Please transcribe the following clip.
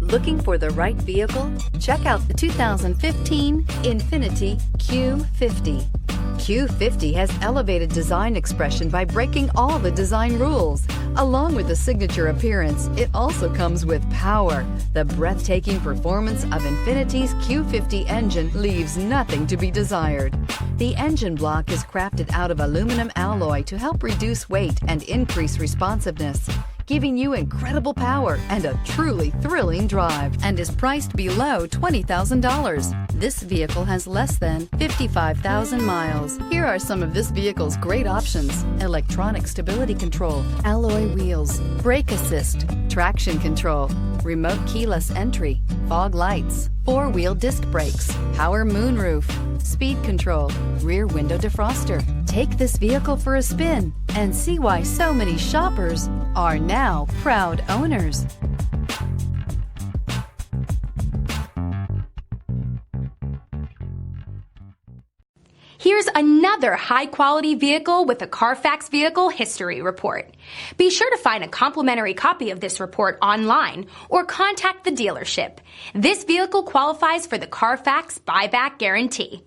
Looking for the right vehicle? Check out the 2015 INFINITI Q50. Q50 has elevated design expression by breaking all the design rules. Along with the signature appearance, it also comes with power. The breathtaking performance of INFINITI's Q50 engine leaves nothing to be desired. The engine block is crafted out of aluminum alloy to help reduce weight and increase responsiveness, giving you incredible power and a truly thrilling drive, and is priced below $20,000. This vehicle has less than 55,000 miles. Here are some of this vehicle's great options: electronic stability control, alloy wheels, brake assist, traction control, remote keyless entry, fog lights, four-wheel disc brakes, power moonroof, speed control, rear window defroster. Take this vehicle for a spin and see why so many shoppers are now proud owners. Here's another high-quality vehicle with a Carfax Vehicle History Report. Be sure to find a complimentary copy of this report online or contact the dealership. This vehicle qualifies for the Carfax Buyback Guarantee.